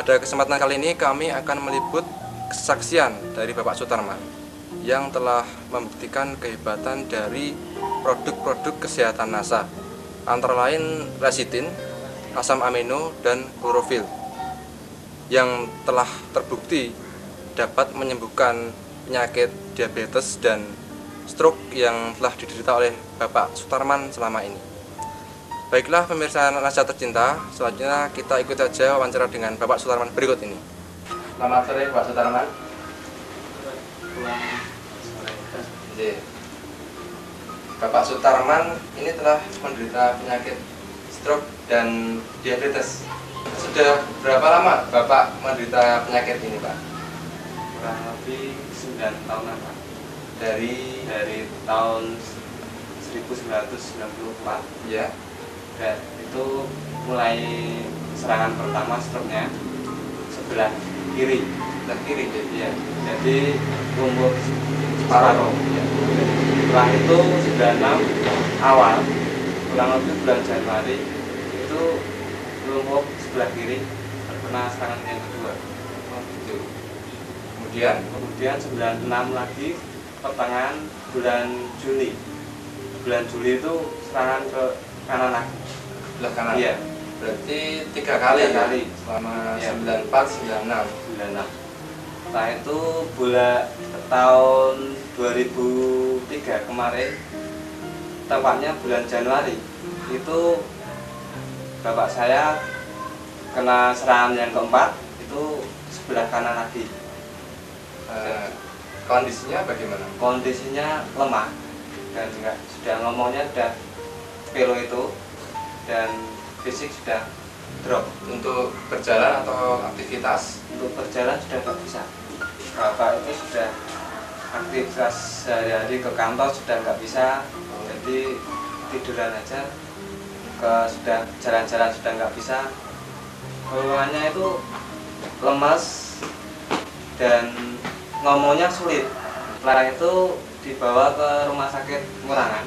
Pada kesempatan kali ini kami akan meliput kesaksian dari Bapak Sutarman yang telah membuktikan kehebatan dari produk-produk kesehatan NASA, antara lain lecithin, asam amino, dan klorofil yang telah terbukti dapat menyembuhkan penyakit diabetes dan stroke yang telah diderita oleh Bapak Sutarman selama ini. Baiklah pemirsa NASA tercinta, selanjutnya kita ikut saja wawancara dengan Bapak Sutarman berikut ini. Selamat sore Pak Sutarman. Bapak Sutarman ini telah menderita penyakit stroke dan diabetes. Sudah berapa lama Bapak menderita penyakit ini, Pak? Kurang lebih 9 tahunan, Pak. Dari tahun 1994. Ya. Dan itu mulai serangan pertama stroke-nya sebelah kiri. Sebelah kiri, ya. Jadi lumpuh separuh. Ya. Setelah itu 96 awal, kurang lebih bulan Januari, itu lumpuh sebelah kiri terkena serangan yang kedua. Oh, gitu. Kemudian 96 lagi pertengahan bulan Juli. Bulan Juli itu serangan ke kanan lagi. Sebelah kanan. Iya. Berarti 3 kali. Selama ya. 94, 96. Setelah itu tahun 2003 kemarin, tepatnya bulan Januari, itu bapak saya kena serangan yang keempat, itu sebelah kanan lagi. Kondisinya bagaimana? Kondisinya lemah dan sudah ngomongnya sudah pelo itu, dan fisik sudah drop. Untuk berjalan atau aktivitas? Untuk berjalan sudah nggak bisa. Bapak itu sudah aktivitas sehari-hari ke kantor sudah nggak bisa, jadi tiduran aja. Sudah jalan-jalan sudah nggak bisa. Keluhannya itu lemas dan ngomongnya sulit. Setelah itu dibawa ke rumah sakit Ngurangan.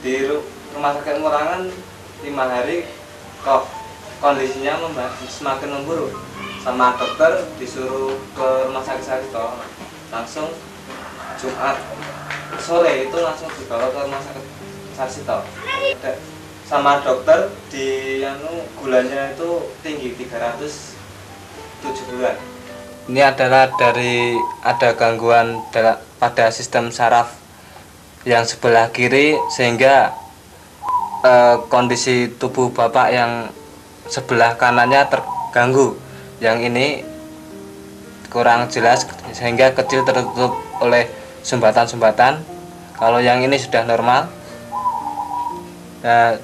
Di rumah sakit Ngurangan 5 hari kok kondisinya semakin memburuk. Sama dokter disuruh ke rumah sakit Sarjito. Langsung Jumat sore itu langsung dibawa ke rumah sakit Sarjito. Sama dokter gulanya itu tinggi 370-an. Ini adalah ada gangguan pada sistem saraf yang sebelah kiri, sehingga kondisi tubuh bapak yang sebelah kanannya terganggu. Yang ini kurang jelas sehingga kecil tertutup oleh sumbatan-sumbatan. Kalau yang ini sudah normal. Nah,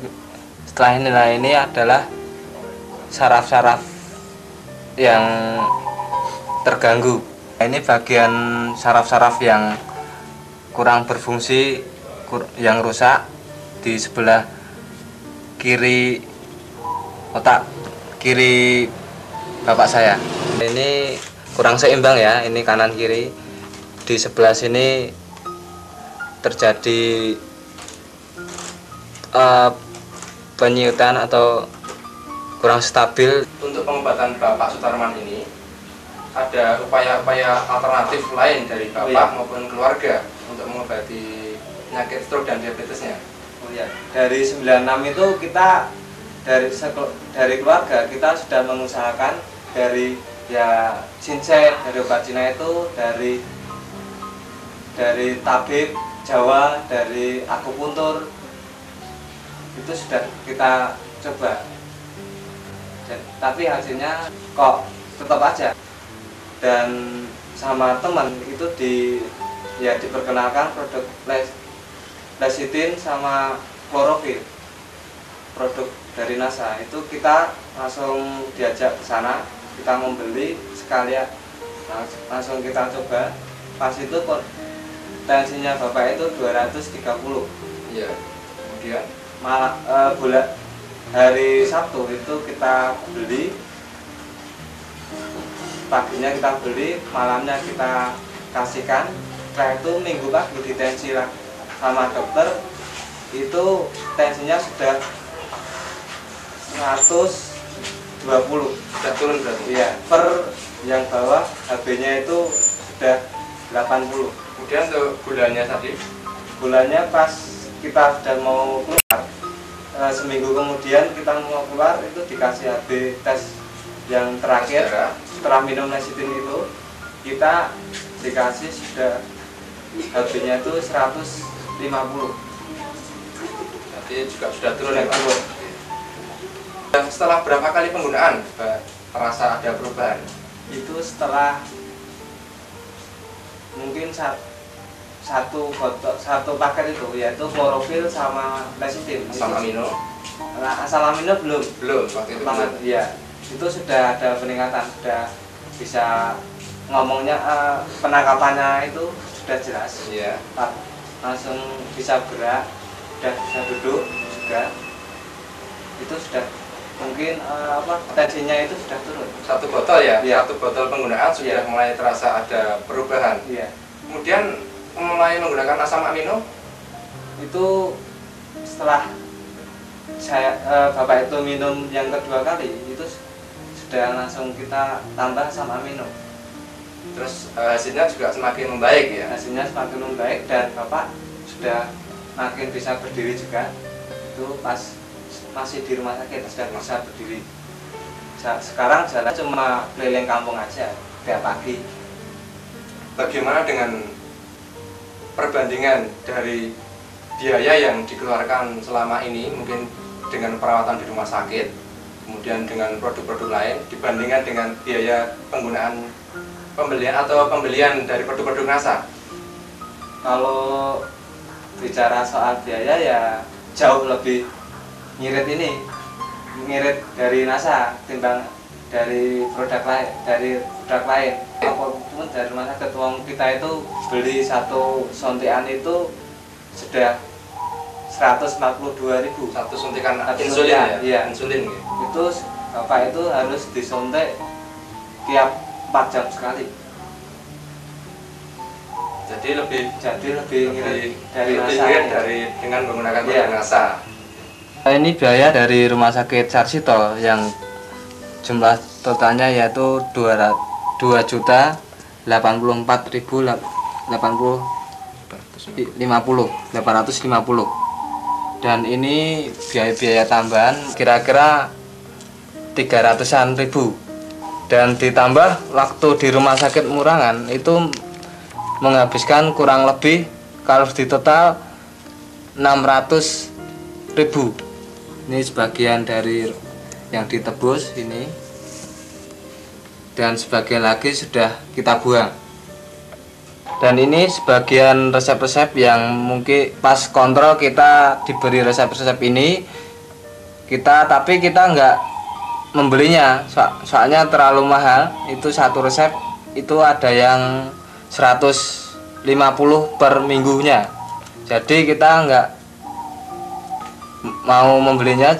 setelah ini adalah saraf-saraf yang terganggu. Ini bagian saraf-saraf yang kurang berfungsi, yang rusak di sebelah kiri otak kiri bapak saya. Ini kurang seimbang ya, ini kanan kiri. Di sebelah sini terjadi penyiutan atau kurang stabil. Untuk pengobatan Bapak Sutarman ini ada upaya-upaya alternatif lain dari Bapak maupun keluarga untuk mengobati penyakit stroke dan diabetesnya. Oh ya, dari 96 itu kita dari keluarga kita sudah mengusahakan dari ginseng, dari obat Cina itu, dari tabib Jawa, dari akupuntur, itu sudah kita coba. Tapi hasilnya kok tetap aja. Dan sama teman itu diperkenalkan produk lecithin sama klorofil, produk dari NASA. Itu kita langsung diajak ke sana, kita membeli sekalian, langsung kita coba. Pas itu tensinya bapak itu 230. Iya. Kemudian hari Sabtu itu kita beli, paginya kita beli, malamnya kita kasihkan. Setelah itu minggu pagi ditensi sama dokter, itu tensinya sudah 100 20. Sudah turun berarti. Iya, per yang bawah HB-nya itu sudah 80. Kemudian untuk gulanya tadi? Gulanya pas kita sudah mau keluar, seminggu kemudian kita mau keluar itu dikasih HB tes yang terakhir. Setelah minum lecitin itu kita dikasih sudah HB-nya itu 150. Berarti juga sudah turun ya Pak? Dan setelah berapa kali penggunaan terasa ada perubahan? Itu setelah mungkin satu paket itu, yaitu klorofil sama lecitin Asam amino? Nah, asam amino belum Waktu itu banget. Iya, itu sudah ada peningkatan, sudah bisa ngomongnya, penangkapannya itu sudah jelas. Iya. Langsung bisa gerak, sudah bisa duduk juga. Itu sudah mungkin tensinya itu sudah turun. Satu botol ya? Iya. Satu botol penggunaan sudah mulai terasa ada perubahan. Iya. Kemudian mulai menggunakan asam amino? Itu setelah Bapak itu minum yang kedua kali, itu sudah langsung kita tambah asam amino. Terus hasilnya juga semakin membaik ya? Hasilnya semakin membaik dan Bapak sudah makin bisa berdiri juga. Itu pas masih di rumah sakit sudah bisa berdiri. Sekarang jalan cuma keliling kampung aja tiap pagi. Bagaimana dengan perbandingan dari biaya yang dikeluarkan selama ini, mungkin dengan perawatan di rumah sakit, kemudian dengan produk-produk lain, dibandingkan dengan biaya penggunaan pembelian dari produk-produk NASA? Kalau bicara soal biaya ya jauh lebih ngirit dari NASA timbang dari produk lain. Apapun dari rumah sakit, uang kita itu beli satu suntikan itu sudah 142.000. Satu suntikan Satu insulin suntikan, ya? iya. Insulin ya? Itu Bapak itu harus disuntik tiap 4 jam sekali. Jadi lebih ngirit dari NASA. dengan menggunakan Iya. produk NASA. Ini biaya dari Rumah Sakit Sarsito yang jumlah totalnya yaitu 2.850.850. Dan ini biaya tambahan kira-kira 300-an ribu. Dan ditambah waktu di Rumah Sakit Murangan itu menghabiskan kurang lebih kalau di total 600.000. Ini sebagian dari yang ditebus ini, dan sebagian lagi sudah kita buang. Dan ini sebagian resep-resep yang mungkin pas kontrol kita diberi resep-resep ini, tapi kita nggak membelinya, soalnya terlalu mahal. Itu satu resep itu ada yang 150 per minggunya, jadi kita nggak mau membelinya,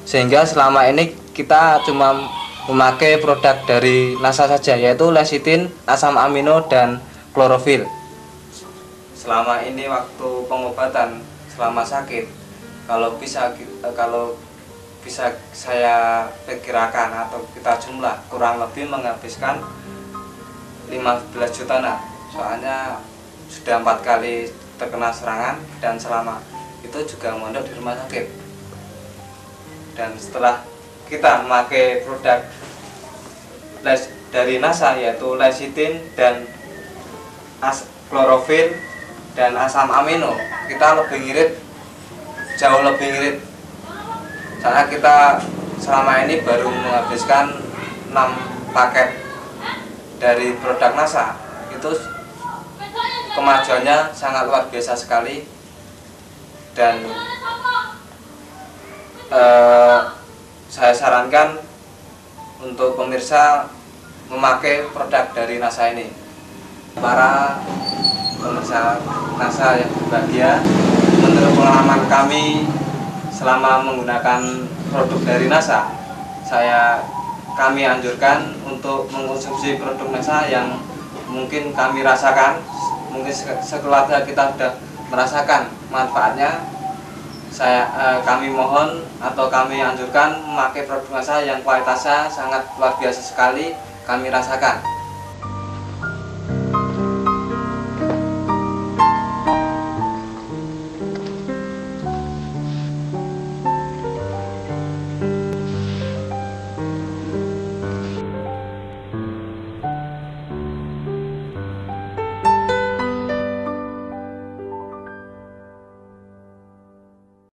sehingga selama ini kita cuma memakai produk dari NASA saja, yaitu lecitin, asam amino, dan klorofil. Selama ini waktu pengobatan selama sakit, kalau bisa saya perkirakan atau kita jumlah kurang lebih menghabiskan 15 juta. Soalnya sudah 4 kali terkena serangan dan selama itu juga mondok di rumah sakit. Dan setelah kita memakai produk dari NASA yaitu lecitin dan klorofil dan asam amino, kita jauh lebih ngirit. Karena kita selama ini baru menghabiskan 6 paket dari produk NASA. Itu kemajuannya sangat luar biasa sekali. Dan saya sarankan untuk pemirsa memakai produk dari NASA ini. Para pemirsa NASA yang berbahagia, menurut pengalaman kami selama menggunakan produk dari NASA, kami anjurkan untuk mengkonsumsi produk NASA yang mungkin kami rasakan. Mungkin sekeluarga kita sudah merasakan manfaatnya, kami mohon atau kami anjurkan memakai produk NASA yang kualitasnya sangat luar biasa sekali kami rasakan.